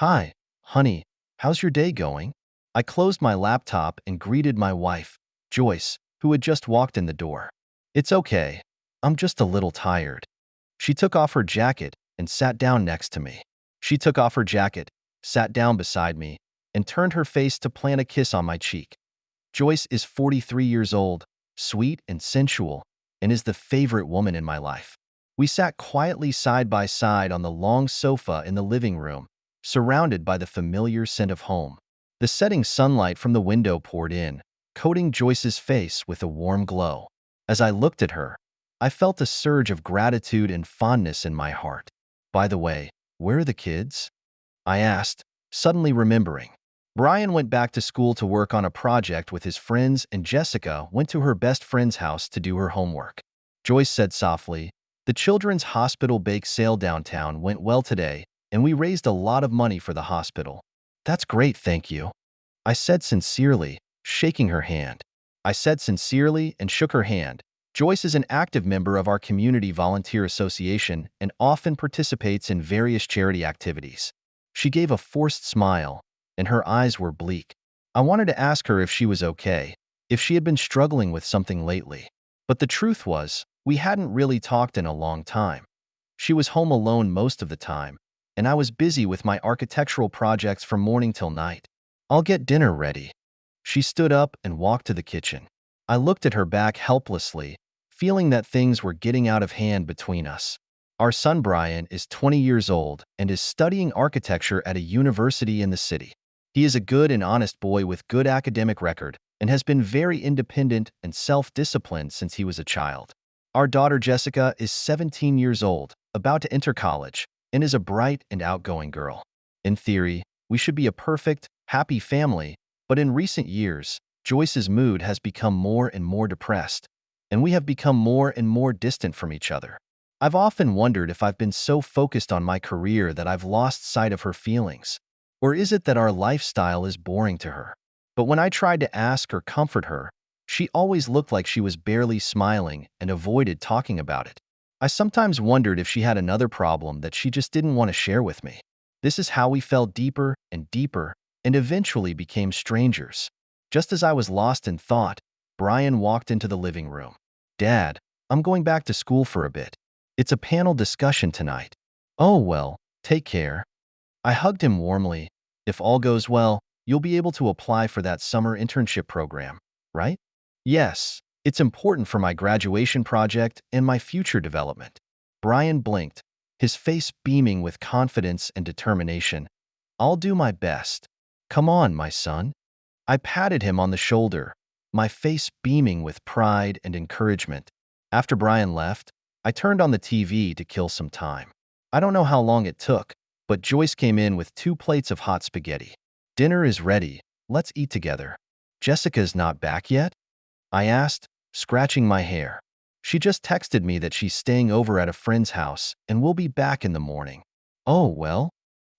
Hi, honey, how's your day going? I closed my laptop and greeted my wife, Joyce, who had just walked in the door. It's okay. I'm just a little tired. She took off her jacket and sat down next to me. She took off her jacket, sat down beside me, and turned her face to plant a kiss on my cheek. Joyce is 43 years old, sweet and sensual, and is the favorite woman in my life. We sat quietly side by side on the long sofa in the living room, surrounded by the familiar scent of home. The setting sunlight from the window poured in, coating Joyce's face with a warm glow. As I looked at her, I felt a surge of gratitude and fondness in my heart. By the way, where are the kids? I asked, suddenly remembering. Brian went back to school to work on a project with his friends, and Jessica went to her best friend's house to do her homework. Joyce said softly, "The Children's Hospital bake sale downtown went well today, and we raised a lot of money for the hospital." "That's great, thank you," I said sincerely, shaking her hand. I said sincerely and shook her hand. Joyce is an active member of our community volunteer association and often participates in various charity activities. She gave a forced smile, and her eyes were bleak. I wanted to ask her if she was okay, if she had been struggling with something lately. But the truth was, we hadn't really talked in a long time. She was home alone most of the time, and I was busy with my architectural projects from morning till night. "I'll get dinner ready." She stood up and walked to the kitchen. I looked at her back helplessly, feeling that things were getting out of hand between us. Our son Brian is 20 years old and is studying architecture at a university in the city. He is a good and honest boy with good academic record and has been very independent and self-disciplined since he was a child. Our daughter Jessica is 17 years old, about to enter college, and is a bright and outgoing girl. In theory, we should be a perfect, happy family, but in recent years, Joyce's mood has become more and more depressed, and we have become more and more distant from each other. I've often wondered if I've been so focused on my career that I've lost sight of her feelings. Or is it that our lifestyle is boring to her? But when I tried to ask or comfort her, she always looked like she was barely smiling and avoided talking about it. I sometimes wondered if she had another problem that she just didn't want to share with me. This is how we fell deeper and deeper and eventually became strangers. Just as I was lost in thought, Brian walked into the living room. "Dad, I'm going back to school for a bit. It's a panel discussion tonight." "Oh, well, take care." I hugged him warmly. "If all goes well, you'll be able to apply for that summer internship program, right?" "Yes, it's important for my graduation project and my future development." Brian blinked, his face beaming with confidence and determination. "I'll do my best. Come on, my son." I patted him on the shoulder, my face beaming with pride and encouragement. After Brian left, I turned on the TV to kill some time. I don't know how long it took, but Joyce came in with 2 plates of hot spaghetti. "Dinner is ready. Let's eat together." "Jessica's not back yet?" I asked, scratching my hair. "She just texted me that she's staying over at a friend's house and will be back in the morning." "Oh, well."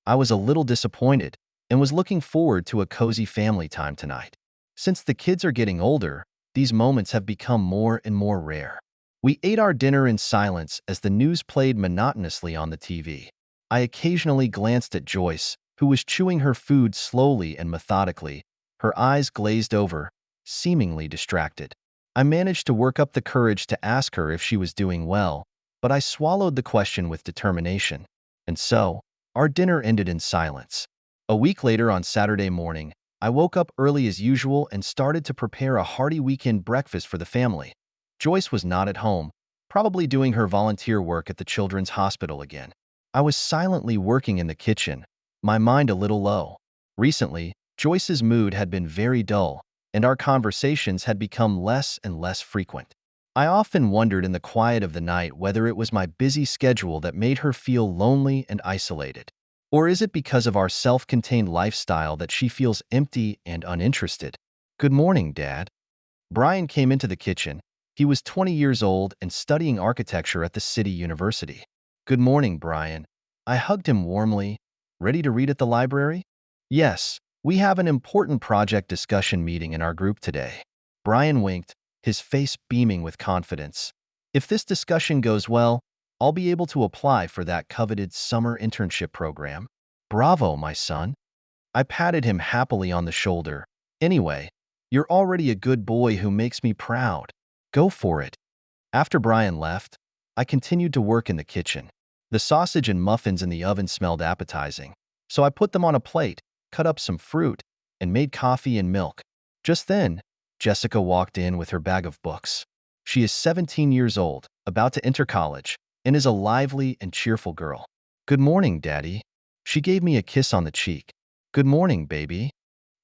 I was a little disappointed and was looking forward to a cozy family time tonight. Since the kids are getting older, these moments have become more and more rare. We ate our dinner in silence as the news played monotonously on the TV. I occasionally glanced at Joyce, who was chewing her food slowly and methodically, her eyes glazed over, seemingly distracted. I managed to work up the courage to ask her if she was doing well, but I swallowed the question with determination. And so, our dinner ended in silence. A week later on Saturday morning, I woke up early as usual and started to prepare a hearty weekend breakfast for the family. Joyce was not at home, probably doing her volunteer work at the Children's Hospital again. I was silently working in the kitchen, my mind a little low. Recently, Joyce's mood had been very dull, and our conversations had become less and less frequent. I often wondered in the quiet of the night whether it was my busy schedule that made her feel lonely and isolated. Or is it because of our self-contained lifestyle that she feels empty and uninterested? "Good morning, Dad." Brian came into the kitchen. He was 20 years old and studying architecture at the city university. "Good morning, Brian." I hugged him warmly. "Ready to read at the library?" "Yes, we have an important project discussion meeting in our group today." Brian winked, his face beaming with confidence. "If this discussion goes well, I'll be able to apply for that coveted summer internship program." Bravo, my son. I patted him happily on the shoulder. Anyway, you're already a good boy who makes me proud. Go for it. After Brian left, I continued to work in the kitchen. The sausage and muffins in the oven smelled appetizing, so I put them on a plate, cut up some fruit, and made coffee and milk. Just then, Jessica walked in with her bag of books. She is 17 years old, about to enter college, and is a lively and cheerful girl. Good morning, Daddy. She gave me a kiss on the cheek. Good morning, baby.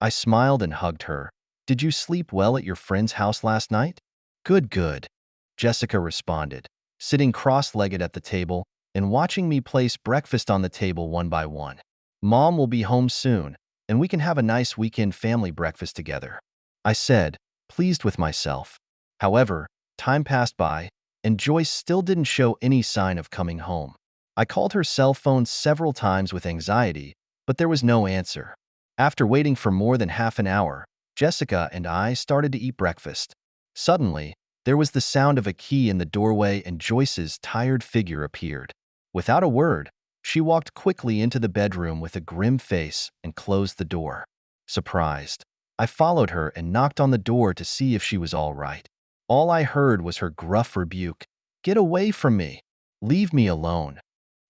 I smiled and hugged her. Did you sleep well at your friend's house last night? Good, good. Jessica responded, sitting cross-legged at the table and watching me place breakfast on the table one by one. Mom will be home soon, and we can have a nice weekend family breakfast together, I said, pleased with myself. However, time passed by, and Joyce still didn't show any sign of coming home. I called her cell phone several times with anxiety, but there was no answer. After waiting for more than half an hour, Jessica and I started to eat breakfast. Suddenly, there was the sound of a key in the doorway and Joyce's tired figure appeared. Without a word, she walked quickly into the bedroom with a grim face and closed the door. Surprised, I followed her and knocked on the door to see if she was all right. All I heard was her gruff rebuke. Get away from me. Leave me alone.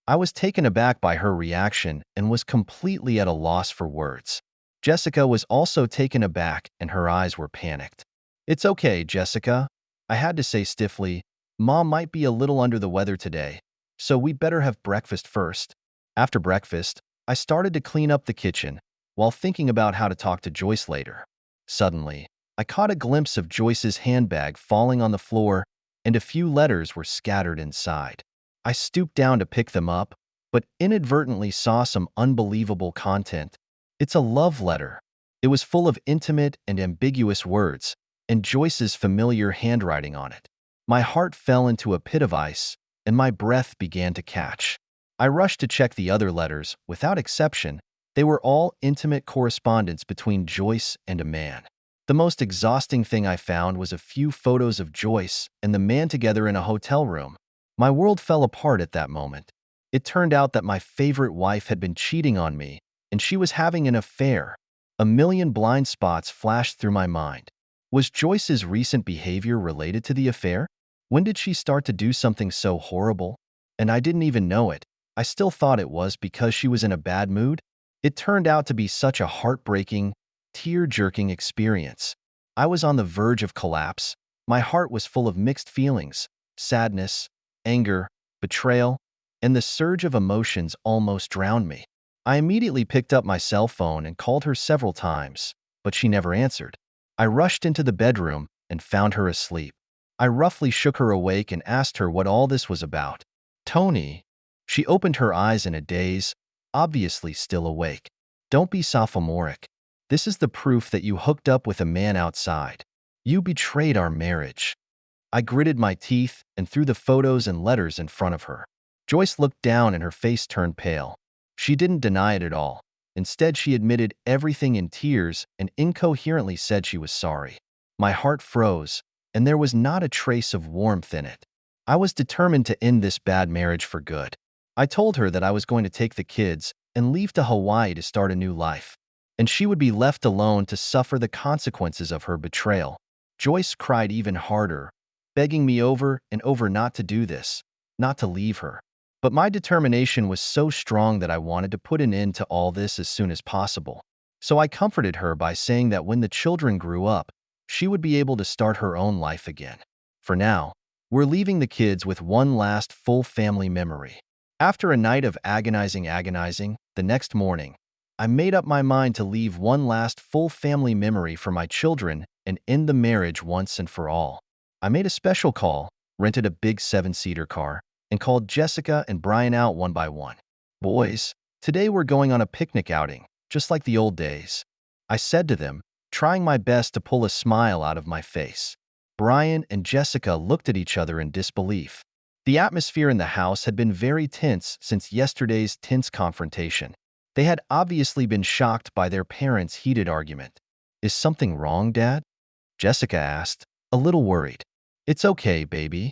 I was taken aback by her reaction and was completely at a loss for words. Jessica was also taken aback and her eyes were panicked. It's okay, Jessica. I had to say stiffly, Mom might be a little under the weather today, so we'd better have breakfast first. After breakfast, I started to clean up the kitchen while thinking about how to talk to Joyce later. Suddenly, I caught a glimpse of Joyce's handbag falling on the floor and a few letters were scattered inside. I stooped down to pick them up, but inadvertently saw some unbelievable content. It's a love letter. It was full of intimate and ambiguous words, and Joyce's familiar handwriting on it. My heart fell into a pit of ice, and my breath began to catch. I rushed to check the other letters. Without exception, they were all intimate correspondence between Joyce and a man. The most exhausting thing I found was a few photos of Joyce and the man together in a hotel room. My world fell apart at that moment. It turned out that my favorite wife had been cheating on me, and she was having an affair. A million blind spots flashed through my mind. Was Joyce's recent behavior related to the affair? When did she start to do something so horrible? And I didn't even know it. I still thought it was because she was in a bad mood. It turned out to be such a heartbreaking, tear-jerking experience. I was on the verge of collapse. My heart was full of mixed feelings, sadness, anger, betrayal, and the surge of emotions almost drowned me. I immediately picked up my cell phone and called her several times, but she never answered. I rushed into the bedroom and found her asleep. I roughly shook her awake and asked her what all this was about. Tony. She opened her eyes in a daze, obviously still awake. Don't be sophomoric. This is the proof that you hooked up with a man outside. You betrayed our marriage. I gritted my teeth and threw the photos and letters in front of her. Joyce looked down and her face turned pale. She didn't deny it at all. Instead, she admitted everything in tears and incoherently said she was sorry. My heart froze, and there was not a trace of warmth in it. I was determined to end this bad marriage for good. I told her that I was going to take the kids and leave to Hawaii to start a new life, and she would be left alone to suffer the consequences of her betrayal. Joyce cried even harder, begging me over and over not to do this, not to leave her. But my determination was so strong that I wanted to put an end to all this as soon as possible. So I comforted her by saying that when the children grew up, she would be able to start her own life again. For now, we're leaving the kids with one last full family memory. After a night of agonizing, the next morning, I made up my mind to leave one last full family memory for my children and end the marriage once and for all. I made a special call, rented a big 7-seater car, and called Jessica and Brian out one by one. Boys, today we're going on a picnic outing, just like the old days, I said to them, trying my best to pull a smile out of my face. Brian and Jessica looked at each other in disbelief. The atmosphere in the house had been very tense since yesterday's tense confrontation. They had obviously been shocked by their parents' heated argument. Is something wrong, Dad? Jessica asked, a little worried. It's okay, baby.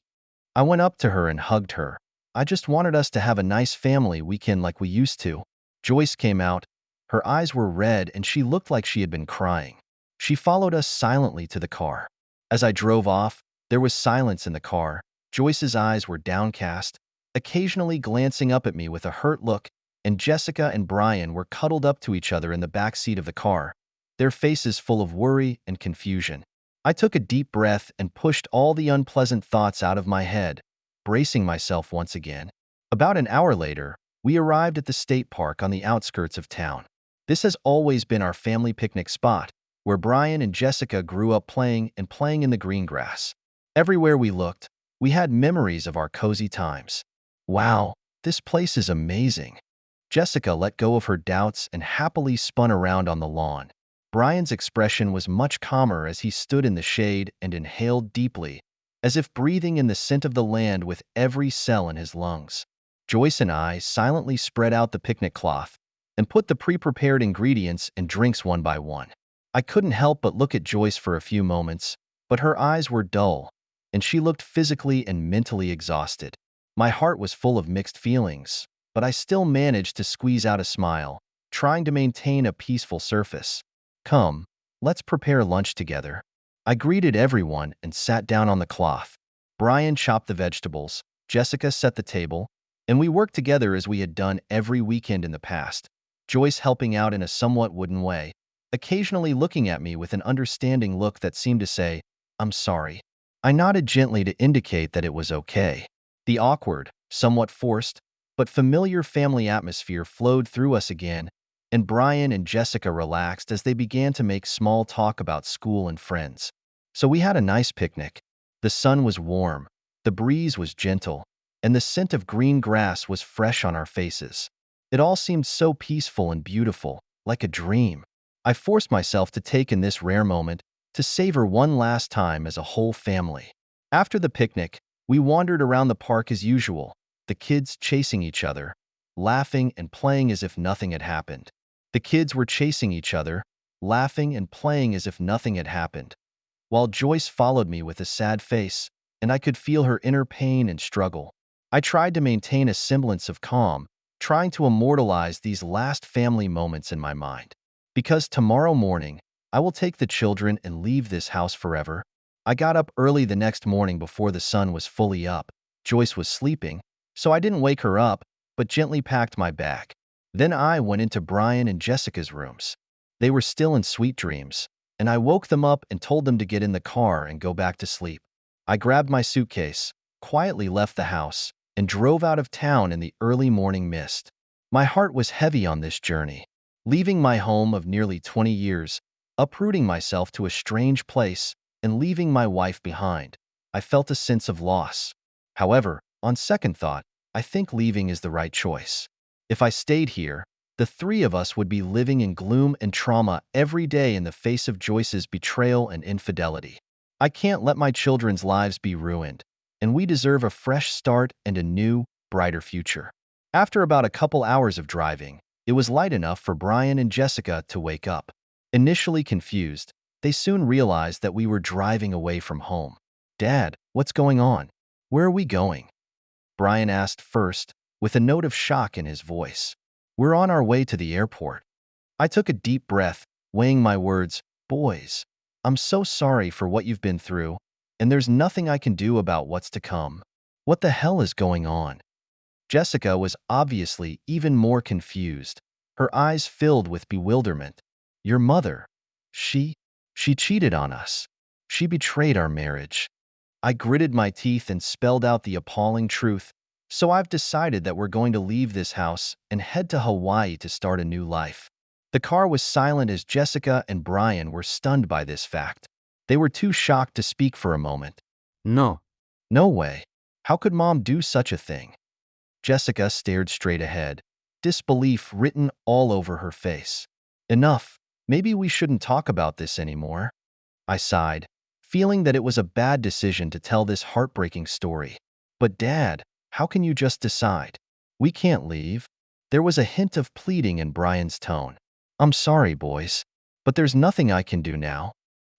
I went up to her and hugged her. I just wanted us to have a nice family weekend like we used to. Joyce came out. Her eyes were red and she looked like she had been crying. She followed us silently to the car. As I drove off, there was silence in the car. Joyce's eyes were downcast, occasionally glancing up at me with a hurt look, and Jessica and Brian were cuddled up to each other in the back seat of the car, their faces full of worry and confusion. I took a deep breath and pushed all the unpleasant thoughts out of my head, bracing myself once again. About an hour later, we arrived at the state park on the outskirts of town. This has always been our family picnic spot, where Brian and Jessica grew up playing in the green grass. Everywhere we looked, we had memories of our cozy times. Wow, this place is amazing. Jessica let go of her doubts and happily spun around on the lawn. Brian's expression was much calmer as he stood in the shade and inhaled deeply, as if breathing in the scent of the land with every cell in his lungs. Joyce and I silently spread out the picnic cloth and put the pre-prepared ingredients and drinks one by one. I couldn't help but look at Joyce for a few moments, but her eyes were dull, and she looked physically and mentally exhausted. My heart was full of mixed feelings, but I still managed to squeeze out a smile, trying to maintain a peaceful surface. Come, let's prepare lunch together. I greeted everyone and sat down on the cloth. Brian chopped the vegetables, Jessica set the table, and we worked together as we had done every weekend in the past, Joyce helping out in a somewhat wooden way, occasionally looking at me with an understanding look that seemed to say, "I'm sorry." I nodded gently to indicate that it was okay. The awkward, somewhat forced, but familiar family atmosphere flowed through us again, and Brian and Jessica relaxed as they began to make small talk about school and friends. So we had a nice picnic. The sun was warm, the breeze was gentle, and the scent of green grass was fresh on our faces. It all seemed so peaceful and beautiful, like a dream. I forced myself to take in this rare moment to savor one last time as a whole family. After the picnic, we wandered around the park as usual, the kids chasing each other, laughing and playing as if nothing had happened. The kids were chasing each other, laughing and playing as if nothing had happened, while Joyce followed me with a sad face, and I could feel her inner pain and struggle. I tried to maintain a semblance of calm, trying to immortalize these last family moments in my mind. Because tomorrow morning, I will take the children and leave this house forever. I got up early the next morning before the sun was fully up. Joyce was sleeping, so I didn't wake her up, but gently packed my bag. Then I went into Brian and Jessica's rooms. They were still in sweet dreams, and I woke them up and told them to get in the car and go back to sleep. I grabbed my suitcase, quietly left the house, and drove out of town in the early morning mist. My heart was heavy on this journey, leaving my home of nearly 20 years, uprooting myself to a strange place, and leaving my wife behind. I felt a sense of loss. However, on second thought, I think leaving is the right choice. If I stayed here, the three of us would be living in gloom and trauma every day in the face of Joyce's betrayal and infidelity. I can't let my children's lives be ruined, and we deserve a fresh start and a new, brighter future. After about a couple hours of driving, it was light enough for Brian and Jessica to wake up. Initially confused, they soon realized that we were driving away from home. "Dad, what's going on? Where are we going?" Brian asked first, with a note of shock in his voice. "We're on our way to the airport." I took a deep breath, weighing my words. "Boys, I'm so sorry for what you've been through, and there's nothing I can do about what's to come. What the hell is going on?" Jessica was obviously even more confused, her eyes filled with bewilderment. "Your mother, she cheated on us. She betrayed our marriage." I gritted my teeth and spelled out the appalling truth. "So I've decided that we're going to leave this house and head to Hawaii to start a new life." The car was silent as Jessica and Brian were stunned by this fact. They were too shocked to speak for a moment. No. "No way. How could Mom do such a thing?" Jessica stared straight ahead, disbelief written all over her face. "Enough. Maybe we shouldn't talk about this anymore." I sighed, feeling that it was a bad decision to tell this heartbreaking story. "But Dad, how can you just decide? We can't leave." There was a hint of pleading in Brian's tone. "I'm sorry, boys, but there's nothing I can do now,"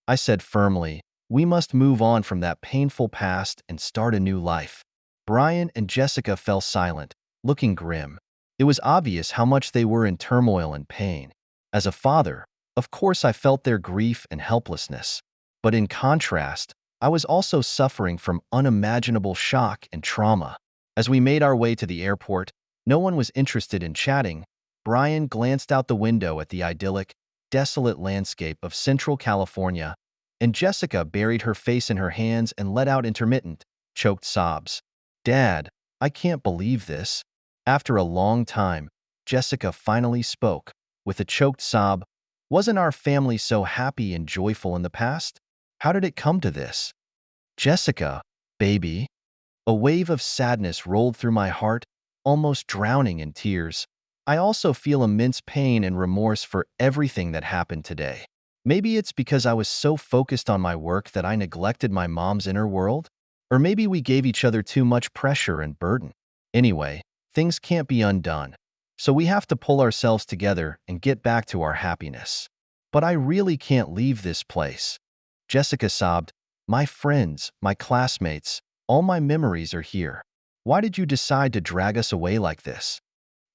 I said firmly. "We must move on from that painful past and start a new life." Brian and Jessica fell silent, looking grim. It was obvious how much they were in turmoil and pain. As a father, of course I felt their grief and helplessness. But in contrast, I was also suffering from unimaginable shock and trauma. As we made our way to the airport, no one was interested in chatting. Brian glanced out the window at the idyllic, desolate landscape of Central California, and Jessica buried her face in her hands and let out intermittent, choked sobs. "Dad, I can't believe this." After a long time, Jessica finally spoke, with a choked sob. "Wasn't our family so happy and joyful in the past? How did it come to this?" "Jessica, baby." A wave of sadness rolled through my heart, almost drowning in tears. I also feel immense pain and remorse for everything that happened today. Maybe it's because I was so focused on my work that I neglected my mom's inner world? Or maybe we gave each other too much pressure and burden. Anyway, things can't be undone. So we have to pull ourselves together and get back to our happiness. "But I really can't leave this place." Jessica sobbed. "My friends, my classmates, all my memories are here. Why did you decide to drag us away like this?"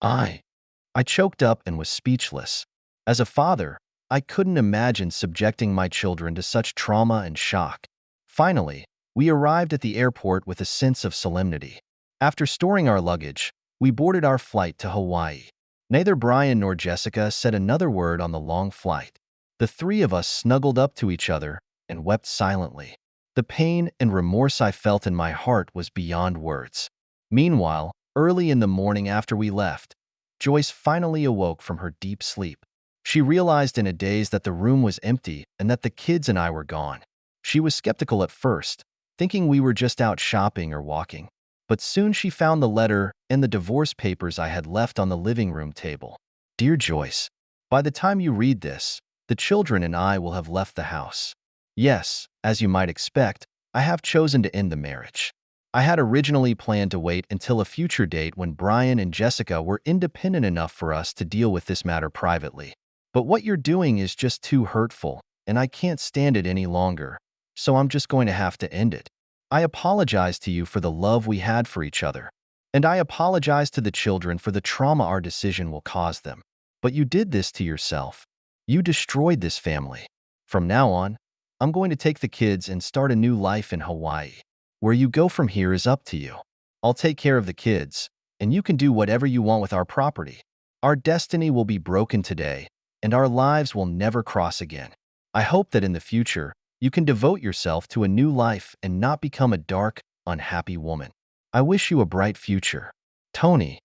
I choked up and was speechless. As a father, I couldn't imagine subjecting my children to such trauma and shock. Finally, we arrived at the airport with a sense of solemnity. After storing our luggage, we boarded our flight to Hawaii. Neither Brian nor Jessica said another word on the long flight. The three of us snuggled up to each other and wept silently. The pain and remorse I felt in my heart was beyond words. Meanwhile, early in the morning after we left, Joyce finally awoke from her deep sleep. She realized in a daze that the room was empty and that the kids and I were gone. She was skeptical at first, thinking we were just out shopping or walking. But soon she found the letter and the divorce papers I had left on the living room table. "Dear Joyce, by the time you read this, the children and I will have left the house. Yes, as you might expect, I have chosen to end the marriage. I had originally planned to wait until a future date when Brian and Jessica were independent enough for us to deal with this matter privately. But what you're doing is just too hurtful, and I can't stand it any longer, so I'm just going to have to end it. I apologize to you for the love we had for each other, and I apologize to the children for the trauma our decision will cause them. But you did this to yourself. You destroyed this family. From now on, I'm going to take the kids and start a new life in Hawaii. Where you go from here is up to you. I'll take care of the kids, and you can do whatever you want with our property. Our destiny will be broken today, and our lives will never cross again. I hope that in the future, you can devote yourself to a new life and not become a dark, unhappy woman. I wish you a bright future. Tony."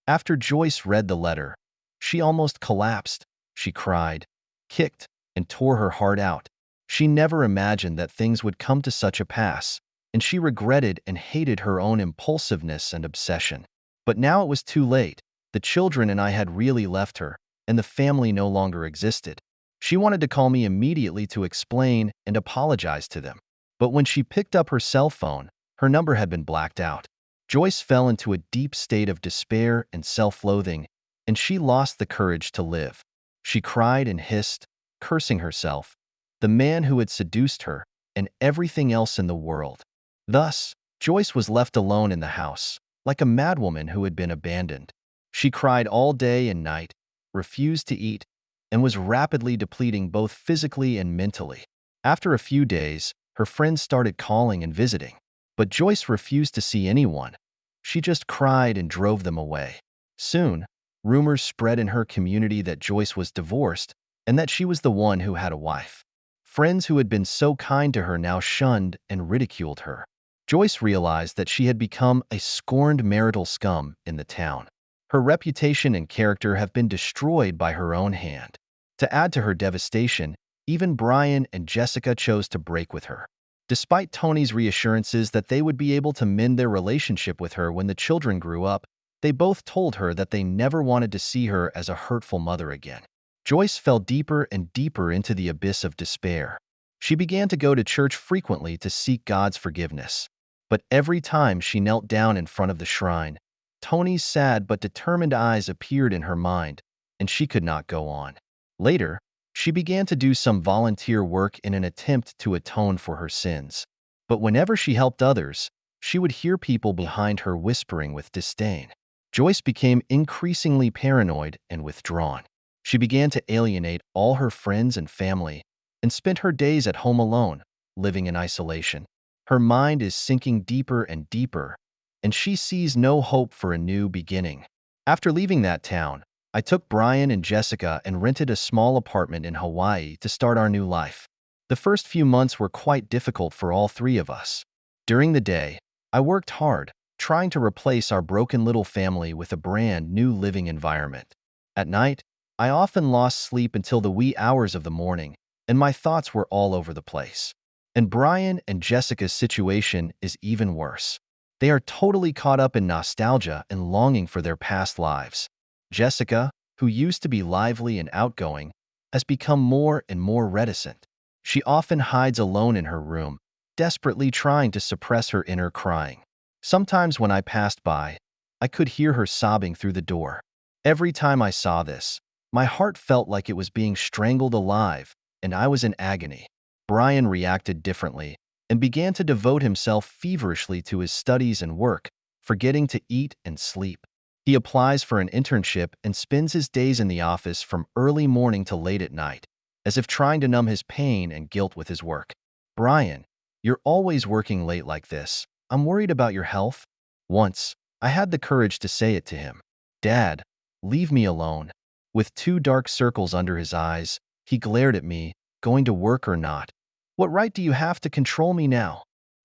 After Joyce read the letter, she almost collapsed. She cried, kicked, and tore her heart out. She never imagined that things would come to such a pass, and she regretted and hated her own impulsiveness and obsession. But now it was too late. The children and I had really left her, and the family no longer existed. She wanted to call me immediately to explain and apologize to them. But when she picked up her cell phone, her number had been blacked out. Joyce fell into a deep state of despair and self-loathing, and she lost the courage to live. She cried and hissed, cursing herself, the man who had seduced her, and everything else in the world. Thus, Joyce was left alone in the house, like a madwoman who had been abandoned. She cried all day and night, refused to eat, and was rapidly depleting both physically and mentally. After a few days, her friends started calling and visiting, but Joyce refused to see anyone. She just cried and drove them away. Soon, rumors spread in her community that Joyce was divorced and that she was the one who had a wife. Friends who had been so kind to her now shunned and ridiculed her. Joyce realized that she had become a scorned marital scum in the town. Her reputation and character have been destroyed by her own hand. To add to her devastation, even Brian and Jessica chose to break with her. Despite Tony's reassurances that they would be able to mend their relationship with her when the children grew up, they both told her that they never wanted to see her as a hurtful mother again. Joyce fell deeper and deeper into the abyss of despair. She began to go to church frequently to seek God's forgiveness. But every time she knelt down in front of the shrine, Tony's sad but determined eyes appeared in her mind, and she could not go on. Later, she began to do some volunteer work in an attempt to atone for her sins. But whenever she helped others, she would hear people behind her whispering with disdain, Joyce became increasingly paranoid and withdrawn. She began to alienate all her friends and family and spent her days at home alone, living in isolation. Her mind is sinking deeper and deeper, and she sees no hope for a new beginning. After leaving that town, I took Brian and Jessica and rented a small apartment in Hawaii to start our new life. The first few months were quite difficult for all three of us. During the day, I worked hard, trying to replace our broken little family with a brand new living environment. At night, I often lost sleep until the wee hours of the morning, and my thoughts were all over the place. And Brian and Jessica's situation is even worse. They are totally caught up in nostalgia and longing for their past lives. Jessica, who used to be lively and outgoing, has become more and more reticent. She often hides alone in her room, desperately trying to suppress her inner crying. Sometimes when I passed by, I could hear her sobbing through the door. Every time I saw this, my heart felt like it was being strangled alive, and I was in agony. Brian reacted differently and began to devote himself feverishly to his studies and work, forgetting to eat and sleep. He applies for an internship and spends his days in the office from early morning to late at night, as if trying to numb his pain and guilt with his work. Brian, you're always working late like this. I'm worried about your health. Once, I had the courage to say it to him. Dad, leave me alone. With two dark circles under his eyes, he glared at me, going to work or not. What right do you have to control me now?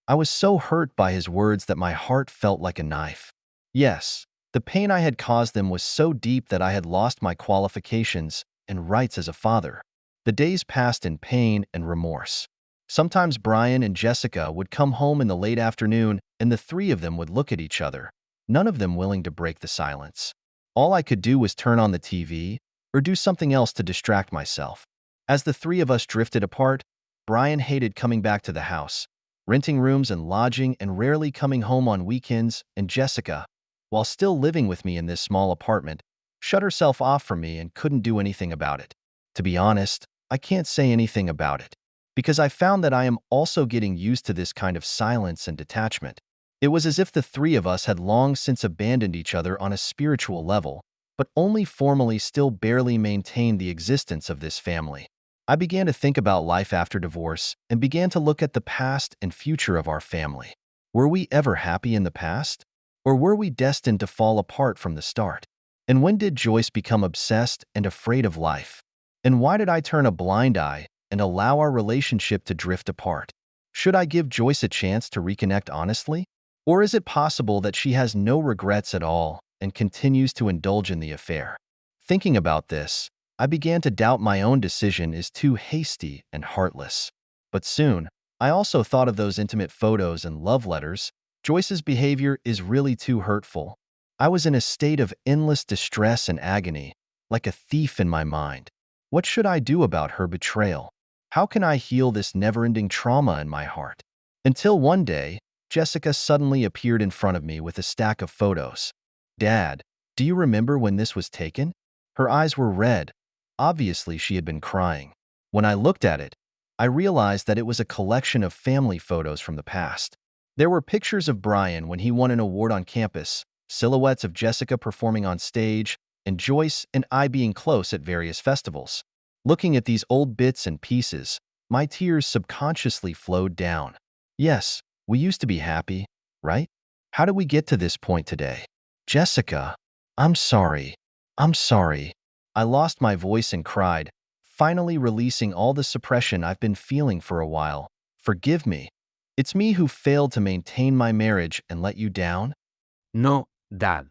I was so hurt by his words that my heart felt like a knife. Yes, the pain I had caused them was so deep that I had lost my qualifications and rights as a father. The days passed in pain and remorse. Sometimes Brian and Jessica would come home in the late afternoon and the three of them would look at each other, none of them willing to break the silence. All I could do was turn on the TV or do something else to distract myself. As the three of us drifted apart, Brian hated coming back to the house, renting rooms and lodging and rarely coming home on weekends, and Jessica, while still living with me in this small apartment, shut herself off from me and couldn't do anything about it. To be honest, I can't say anything about it, because I found that I am also getting used to this kind of silence and detachment. It was as if the three of us had long since abandoned each other on a spiritual level, but only formally still barely maintained the existence of this family. I began to think about life after divorce and began to look at the past and future of our family. Were we ever happy in the past? Or were we destined to fall apart from the start? And when did Joyce become obsessed and afraid of life? And why did I turn a blind eye and allow our relationship to drift apart? Should I give Joyce a chance to reconnect honestly? Or is it possible that she has no regrets at all and continues to indulge in the affair? Thinking about this, I began to doubt my own decision is too hasty and heartless. But soon, I also thought of those intimate photos and love letters. Joyce's behavior is really too hurtful. I was in a state of endless distress and agony, like a thief in my mind. What should I do about her betrayal? How can I heal this never-ending trauma in my heart? Until one day, Jessica suddenly appeared in front of me with a stack of photos. Dad, do you remember when this was taken? Her eyes were red. Obviously, she had been crying. When I looked at it, I realized that it was a collection of family photos from the past. There were pictures of Brian when he won an award on campus, silhouettes of Jessica performing on stage, and Joyce and I being close at various festivals. Looking at these old bits and pieces, my tears subconsciously flowed down. Yes, we used to be happy, right? How did we get to this point today? Jessica, I'm sorry. I'm sorry. I lost my voice and cried, finally releasing all the suppression I've been feeling for a while. Forgive me. It's me who failed to maintain my marriage and let you down. No, Dad.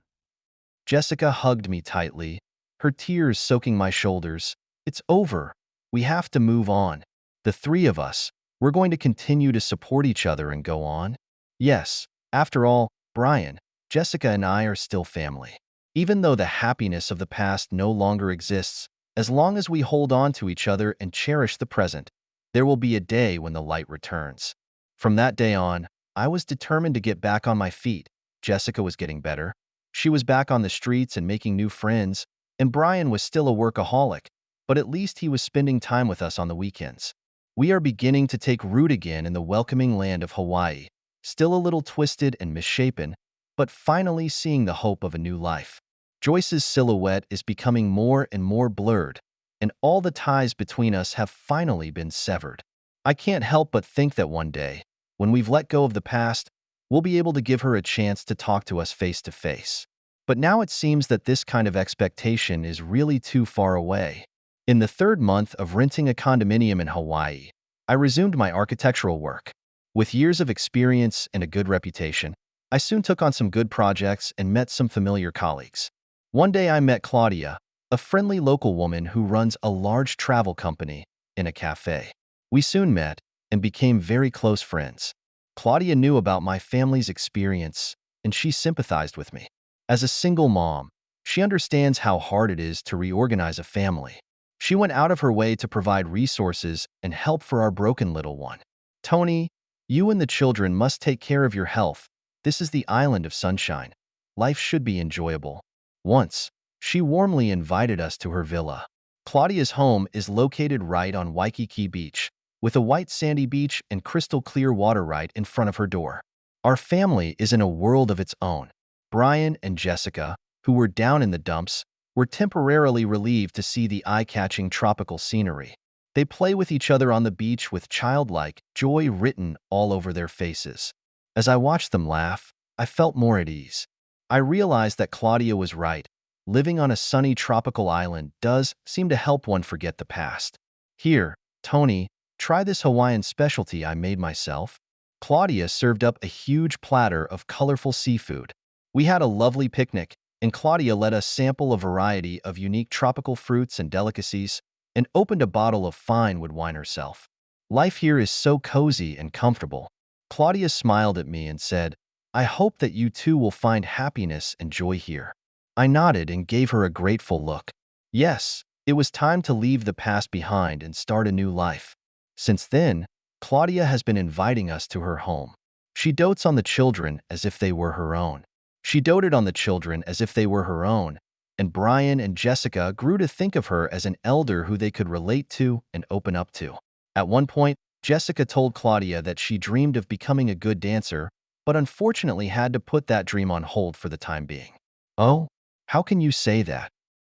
Jessica hugged me tightly, her tears soaking my shoulders. It's over. We have to move on. The three of us, we're going to continue to support each other and go on. Yes, after all, Brian, Jessica and I are still family. Even though the happiness of the past no longer exists, as long as we hold on to each other and cherish the present, there will be a day when the light returns. From that day on, I was determined to get back on my feet. Jessica was getting better. She was back on the streets and making new friends, and Brian was still a workaholic, but at least he was spending time with us on the weekends. We are beginning to take root again in the welcoming land of Hawaii, still a little twisted and misshapen, but finally seeing the hope of a new life. Joyce's silhouette is becoming more and more blurred, and all the ties between us have finally been severed. I can't help but think that one day, when we've let go of the past, we'll be able to give her a chance to talk to us face to face. But now it seems that this kind of expectation is really too far away. In the third month of renting a condominium in Hawaii, I resumed my architectural work. With years of experience and a good reputation, I soon took on some good projects and met some familiar colleagues. One day I met Claudia, a friendly local woman who runs a large travel company, in a cafe. We soon met and became very close friends. Claudia knew about my family's experience, and she sympathized with me. As a single mom, she understands how hard it is to reorganize a family. She went out of her way to provide resources and help for our broken little one. Tony, you and the children must take care of your health. This is the island of sunshine. Life should be enjoyable. Once, she warmly invited us to her villa. Claudia's home is located right on Waikiki Beach, with a white sandy beach and crystal clear water right in front of her door. Our family is in a world of its own. Brian and Jessica, who were down in the dumps, were temporarily relieved to see the eye-catching tropical scenery. They play with each other on the beach with childlike joy written all over their faces. As I watched them laugh, I felt more at ease. I realized that Claudia was right. Living on a sunny tropical island does seem to help one forget the past. Here, Tony, try this Hawaiian specialty I made myself. Claudia served up a huge platter of colorful seafood. We had a lovely picnic, and Claudia let us sample a variety of unique tropical fruits and delicacies, and opened a bottle of fine wood wine herself. Life here is so cozy and comfortable. Claudia smiled at me and said, I hope that you too will find happiness and joy here. I nodded and gave her a grateful look. Yes, it was time to leave the past behind and start a new life. Since then, Claudia has been inviting us to her home. She dotes on the children as if they were her own. She doted on the children as if they were her own, and Brian and Jessica grew to think of her as an elder who they could relate to and open up to. At one point, Jessica told Claudia that she dreamed of becoming a good dancer, but unfortunately had to put that dream on hold for the time being. Oh, how can you say that?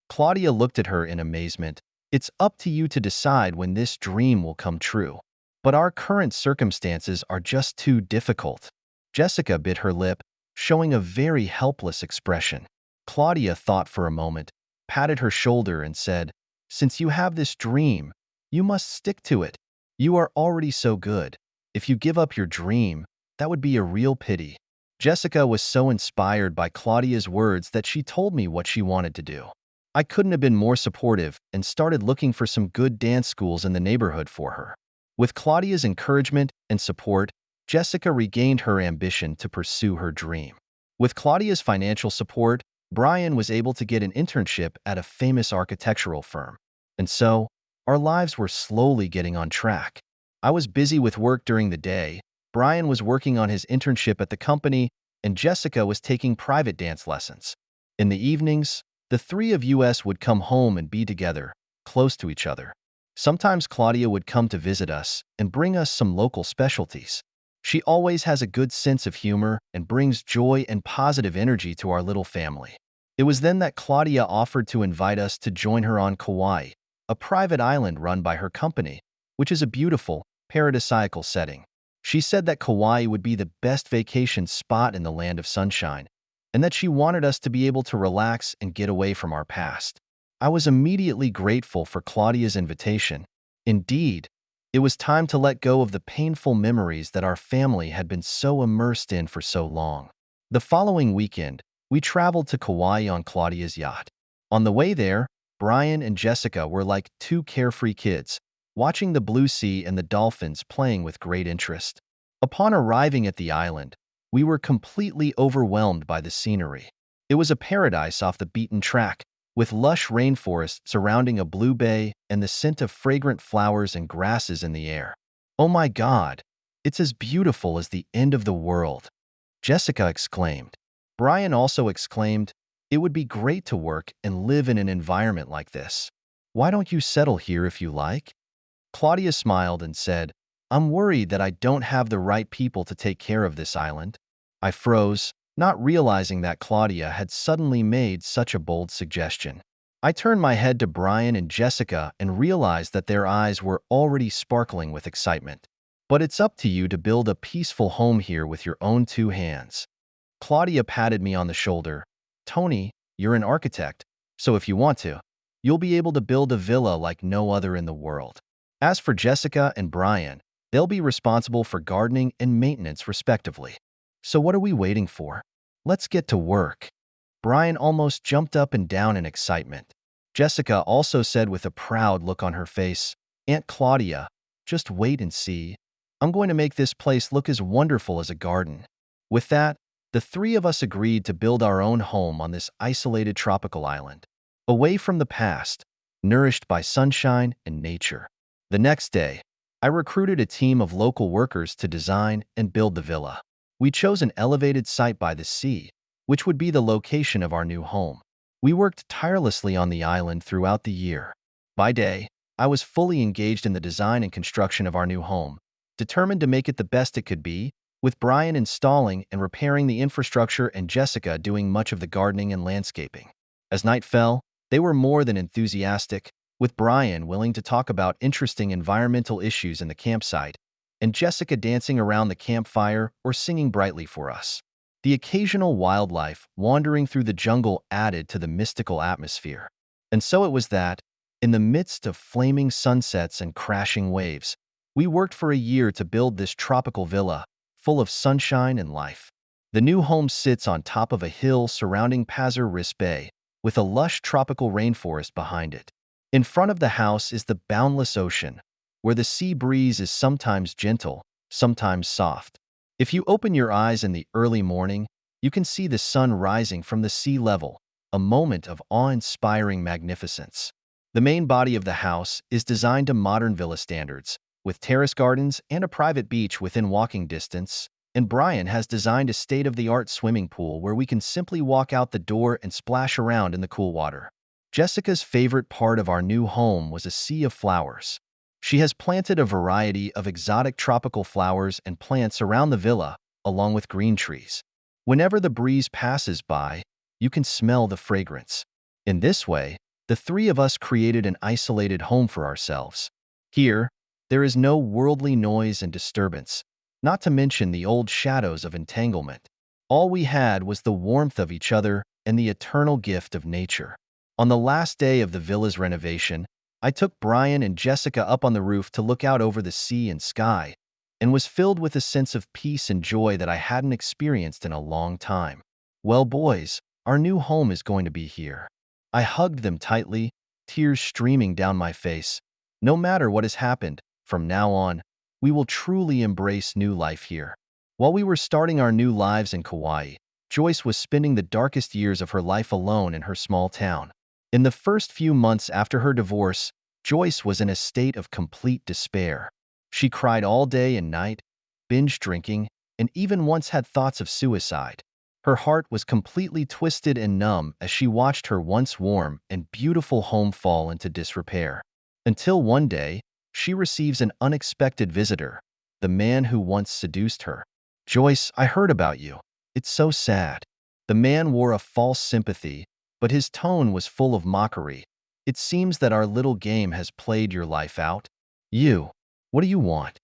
Claudia looked at her in amazement. It's up to you to decide when this dream will come true. But our current circumstances are just too difficult. Jessica bit her lip, showing a very helpless expression. Claudia thought for a moment, patted her shoulder and said, Since you have this dream, you must stick to it. You are already so good. If you give up your dream, that would be a real pity. Jessica was so inspired by Claudia's words that she told me what she wanted to do. I couldn't have been more supportive and started looking for some good dance schools in the neighborhood for her. With Claudia's encouragement and support, Jessica regained her ambition to pursue her dream. With Claudia's financial support, Brian was able to get an internship at a famous architectural firm. And so, our lives were slowly getting on track. I was busy with work during the day, Brian was working on his internship at the company, and Jessica was taking private dance lessons. In the evenings, the three of us would come home and be together, close to each other. Sometimes Claudia would come to visit us and bring us some local specialties. She always has a good sense of humor and brings joy and positive energy to our little family. It was then that Claudia offered to invite us to join her on Kauai, a private island run by her company, which is a beautiful, paradisiacal setting. She said that Kauai would be the best vacation spot in the land of sunshine, and that she wanted us to be able to relax and get away from our past. I was immediately grateful for Claudia's invitation. Indeed, it was time to let go of the painful memories that our family had been so immersed in for so long. The following weekend, we traveled to Kauai on Claudia's yacht. On the way there, Brian and Jessica were like two carefree kids, watching the blue sea and the dolphins playing with great interest. Upon arriving at the island, we were completely overwhelmed by the scenery. It was a paradise off the beaten track, with lush rainforests surrounding a blue bay and the scent of fragrant flowers and grasses in the air. Oh my God, it's as beautiful as the end of the world, Jessica exclaimed. Brian also exclaimed, it would be great to work and live in an environment like this. Why don't you settle here if you like? Claudia smiled and said, I'm worried that I don't have the right people to take care of this island. I froze. not realizing that Claudia had suddenly made such a bold suggestion. I turned my head to Brian and Jessica and realized that their eyes were already sparkling with excitement. But it's up to you to build a peaceful home here with your own two hands. Claudia patted me on the shoulder. Tony, you're an architect, so if you want to, you'll be able to build a villa like no other in the world. As for Jessica and Brian, they'll be responsible for gardening and maintenance respectively. So what are we waiting for? Let's get to work. Brian almost jumped up and down in excitement. Jessica also said with a proud look on her face, Aunt Claudia, just wait and see. I'm going to make this place look as wonderful as a garden. With that, the three of us agreed to build our own home on this isolated tropical island, away from the past, nourished by sunshine and nature. The next day, I recruited a team of local workers to design and build the villa. We chose an elevated site by the sea, which would be the location of our new home. We worked tirelessly on the island throughout the year. By day, I was fully engaged in the design and construction of our new home, determined to make it the best it could be, with Brian installing and repairing the infrastructure and Jessica doing much of the gardening and landscaping. As night fell, they were more than enthusiastic, with Brian willing to talk about interesting environmental issues in the campsite, and Jessica dancing around the campfire or singing brightly for us. The occasional wildlife wandering through the jungle added to the mystical atmosphere. And so it was that, in the midst of flaming sunsets and crashing waves, we worked for a year to build this tropical villa, full of sunshine and life. The new home sits on top of a hill surrounding Pasir Ris Bay, with a lush tropical rainforest behind it. In front of the house is the boundless ocean, where the sea breeze is sometimes gentle, sometimes soft. If you open your eyes in the early morning, you can see the sun rising from the sea level, a moment of awe-inspiring magnificence. The main body of the house is designed to modern villa standards, with terrace gardens and a private beach within walking distance, and Brian has designed a state-of-the-art swimming pool where we can simply walk out the door and splash around in the cool water. Jessica's favorite part of our new home was a sea of flowers. She has planted a variety of exotic tropical flowers and plants around the villa, along with green trees. Whenever the breeze passes by, you can smell the fragrance. In this way, the three of us created an isolated home for ourselves. Here, there is no worldly noise and disturbance, not to mention the old shadows of entanglement. All we had was the warmth of each other and the eternal gift of nature. On the last day of the villa's renovation, I took Brian and Jessica up on the roof to look out over the sea and sky, and was filled with a sense of peace and joy that I hadn't experienced in a long time. Well, boys, our new home is going to be here. I hugged them tightly, tears streaming down my face. No matter what has happened, from now on, we will truly embrace new life here. While we were starting our new lives in Kauai, Joyce was spending the darkest years of her life alone in her small town. In the first few months after her divorce, Joyce was in a state of complete despair. She cried all day and night, binge drinking, and even once had thoughts of suicide. Her heart was completely twisted and numb as she watched her once warm and beautiful home fall into disrepair. Until one day, she receives an unexpected visitor, the man who once seduced her. Joyce, I heard about you. It's so sad. The man wore a false sympathy, but his tone was full of mockery. It seems that our little game has played your life out. You, what do you want?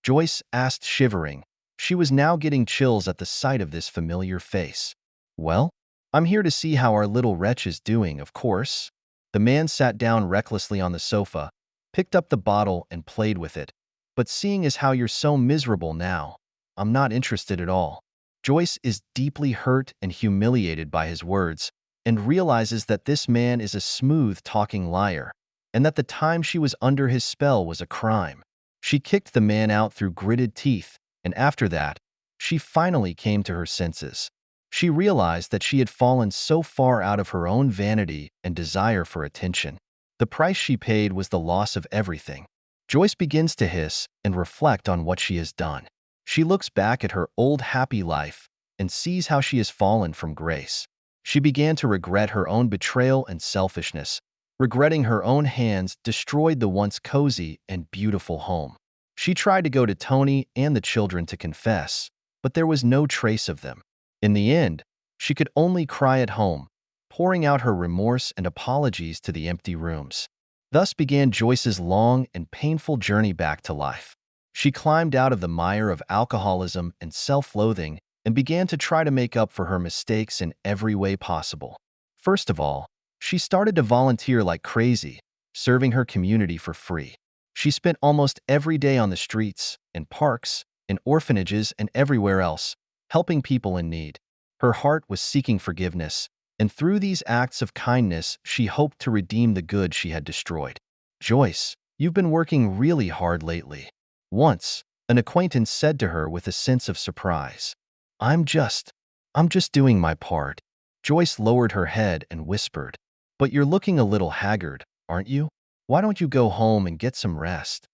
Joyce asked, shivering. She was now getting chills at the sight of this familiar face. Well, I'm here to see how our little wretch is doing, of course. The man sat down recklessly on the sofa, picked up the bottle and played with it. But seeing as how you're so miserable now, I'm not interested at all. Joyce is deeply hurt and humiliated by his words, and realizes that this man is a smooth-talking liar, and that the time she was under his spell was a crime. She kicked the man out through gritted teeth, and after that, she finally came to her senses. She realized that she had fallen so far out of her own vanity and desire for attention. The price she paid was the loss of everything. Joyce begins to hiss and reflect on what she has done. She looks back at her old happy life and sees how she has fallen from grace. She began to regret her own betrayal and selfishness, regretting her own hands destroyed the once cozy and beautiful home. She tried to go to Tony and the children to confess, but there was no trace of them. In the end, she could only cry at home, pouring out her remorse and apologies to the empty rooms. Thus began Joyce's long and painful journey back to life. She climbed out of the mire of alcoholism and self-loathing and began to try to make up for her mistakes in every way possible. First of all, she started to volunteer like crazy, serving her community for free. She spent almost every day on the streets, in parks, in orphanages, and everywhere else, helping people in need. Her heart was seeking forgiveness, and through these acts of kindness, she hoped to redeem the good she had destroyed. Joyce, you've been working really hard lately. Once, an acquaintance said to her with a sense of surprise, I'm just, I'm just doing my part. Joyce lowered her head and whispered, but you're looking a little haggard, aren't you? Why don't you go home and get some rest?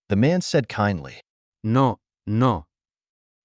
The man said kindly. No, no.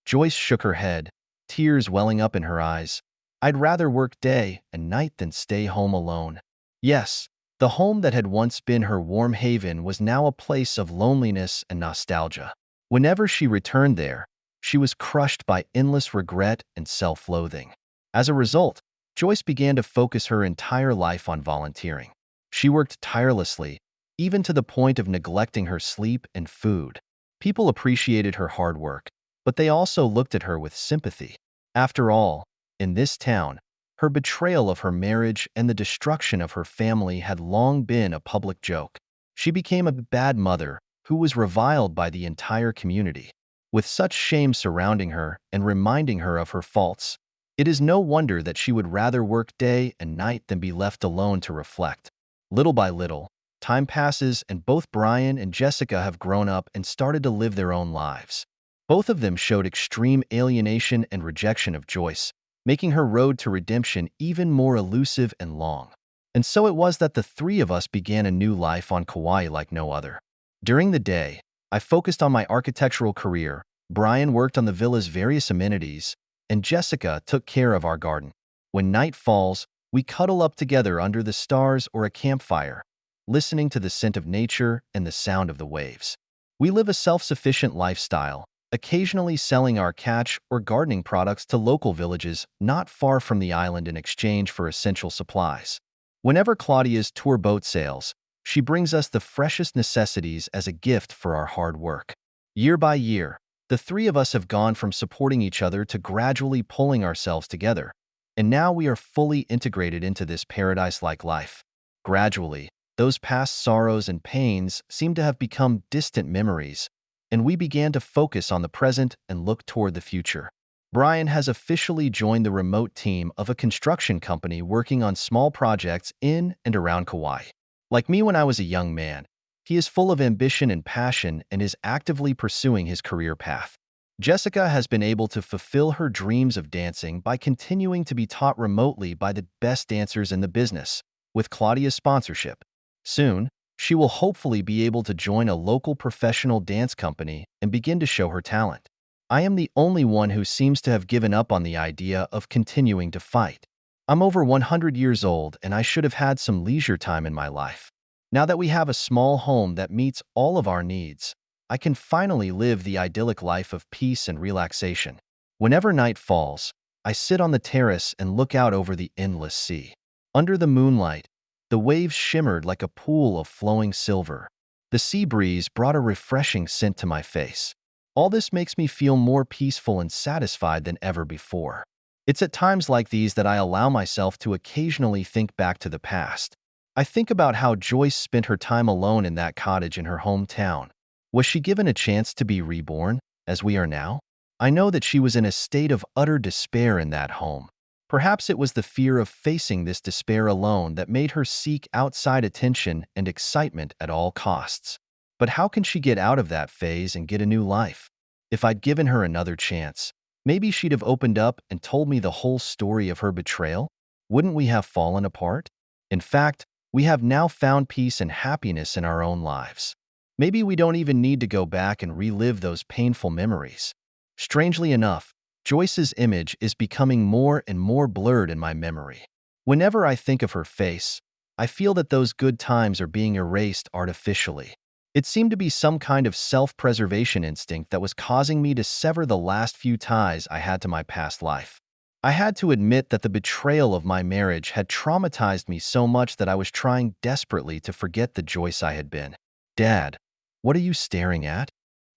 Joyce shook her head, tears welling up in her eyes. I'd rather work day and night than stay home alone. Yes, the home that had once been her warm haven was now a place of loneliness and nostalgia. Whenever she returned there, she was crushed by endless regret and self-loathing. As a result, Joyce began to focus her entire life on volunteering. She worked tirelessly, even to the point of neglecting her sleep and food. People appreciated her hard work, but they also looked at her with sympathy. After all, in this town, her betrayal of her marriage and the destruction of her family had long been a public joke. She became a bad mother who was reviled by the entire community. With such shame surrounding her and reminding her of her faults, it is no wonder that she would rather work day and night than be left alone to reflect. Little by little, time passes and both Brian and Jessica have grown up and started to live their own lives. Both of them showed extreme alienation and rejection of Joyce, making her road to redemption even more elusive and long. And so it was that the three of us began a new life on Kauai like no other. During the day, I focused on my architectural career, Brian worked on the villa's various amenities, and Jessica took care of our garden. When night falls, we cuddle up together under the stars or a campfire, listening to the scent of nature and the sound of the waves. We live a self-sufficient lifestyle, occasionally selling our catch or gardening products to local villages not far from the island in exchange for essential supplies. Whenever Claudia's tour boat sails, she brings us the freshest necessities as a gift for our hard work. Year by year, the three of us have gone from supporting each other to gradually pulling ourselves together, and now we are fully integrated into this paradise-like life. Gradually, those past sorrows and pains seem to have become distant memories, and we began to focus on the present and look toward the future. Brian has officially joined the remote team of a construction company working on small projects in and around Kauai. Like me when I was a young man, he is full of ambition and passion and is actively pursuing his career path. Jessica has been able to fulfill her dreams of dancing by continuing to be taught remotely by the best dancers in the business, with Claudia's sponsorship. Soon, she will hopefully be able to join a local professional dance company and begin to show her talent. I am the only one who seems to have given up on the idea of continuing to fight. I'm over 100 years old and I should have had some leisure time in my life. Now that we have a small home that meets all of our needs, I can finally live the idyllic life of peace and relaxation. Whenever night falls, I sit on the terrace and look out over the endless sea. Under the moonlight, the waves shimmered like a pool of flowing silver. The sea breeze brought a refreshing scent to my face. All this makes me feel more peaceful and satisfied than ever before. It's at times like these that I allow myself to occasionally think back to the past. I think about how Joyce spent her time alone in that cottage in her hometown. Was she given a chance to be reborn, as we are now? I know that she was in a state of utter despair in that home. Perhaps it was the fear of facing this despair alone that made her seek outside attention and excitement at all costs. But how can she get out of that phase and get a new life? If I'd given her another chance, maybe she'd have opened up and told me the whole story of her betrayal. Wouldn't we have fallen apart? In fact, we have now found peace and happiness in our own lives. Maybe we don't even need to go back and relive those painful memories. Strangely enough, Joyce's image is becoming more and more blurred in my memory. Whenever I think of her face, I feel that those good times are being erased artificially. It seemed to be some kind of self-preservation instinct that was causing me to sever the last few ties I had to my past life. I had to admit that the betrayal of my marriage had traumatized me so much that I was trying desperately to forget the Joyce I had been. Dad, what are you staring at?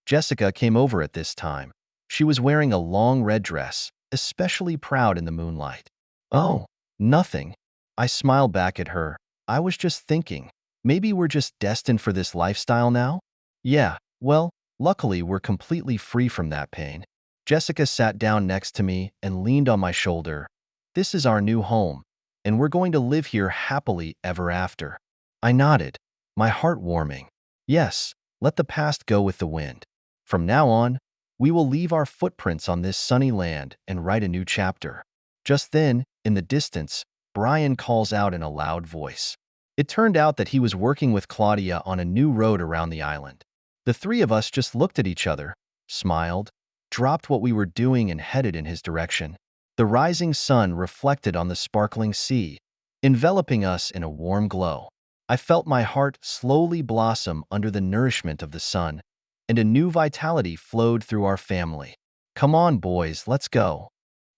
Jessica came over at this time. She was wearing a long red dress, especially proud in the moonlight. Oh, nothing. I smiled back at her. I was just thinking, maybe we're just destined for this lifestyle now? Yeah, well, luckily we're completely free from that pain. Jessica sat down next to me and leaned on my shoulder. This is our new home, and we're going to live here happily ever after. I nodded, my heart warming. Yes, let the past go with the wind. From now on, we will leave our footprints on this sunny land and write a new chapter. Just then, in the distance, Brian calls out in a loud voice. It turned out that he was working with Claudia on a new road around the island. The three of us just looked at each other, smiled, dropped what we were doing and headed in his direction. The rising sun reflected on the sparkling sea, enveloping us in a warm glow. I felt my heart slowly blossom under the nourishment of the sun, and a new vitality flowed through our family. Come on, boys, let's go.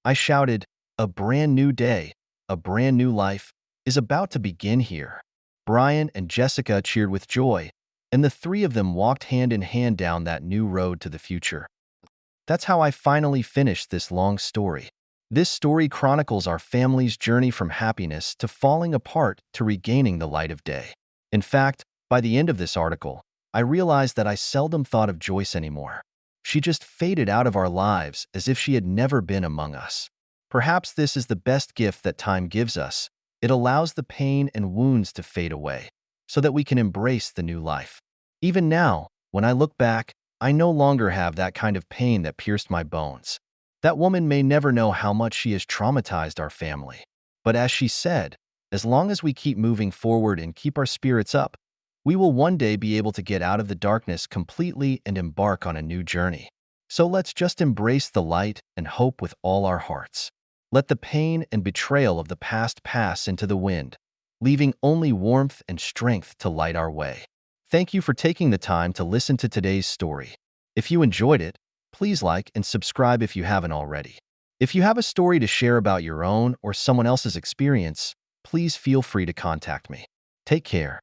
I shouted, a brand new day, a brand new life, is about to begin here. Brian and Jessica cheered with joy, and the three of them walked hand in hand down that new road to the future. That's how I finally finished this long story. This story chronicles our family's journey from happiness to falling apart to regaining the light of day. In fact, by the end of this article, I realized that I seldom thought of Joyce anymore. She just faded out of our lives as if she had never been among us. Perhaps this is the best gift that time gives us. It allows the pain and wounds to fade away, so that we can embrace the new life. Even now, when I look back, I no longer have that kind of pain that pierced my bones. That woman may never know how much she has traumatized our family. But as she said, as long as we keep moving forward and keep our spirits up, we will one day be able to get out of the darkness completely and embark on a new journey. So let's just embrace the light and hope with all our hearts. Let the pain and betrayal of the past pass into the wind, leaving only warmth and strength to light our way. Thank you for taking the time to listen to today's story. If you enjoyed it, please like and subscribe if you haven't already. If you have a story to share about your own or someone else's experience, please feel free to contact me. Take care.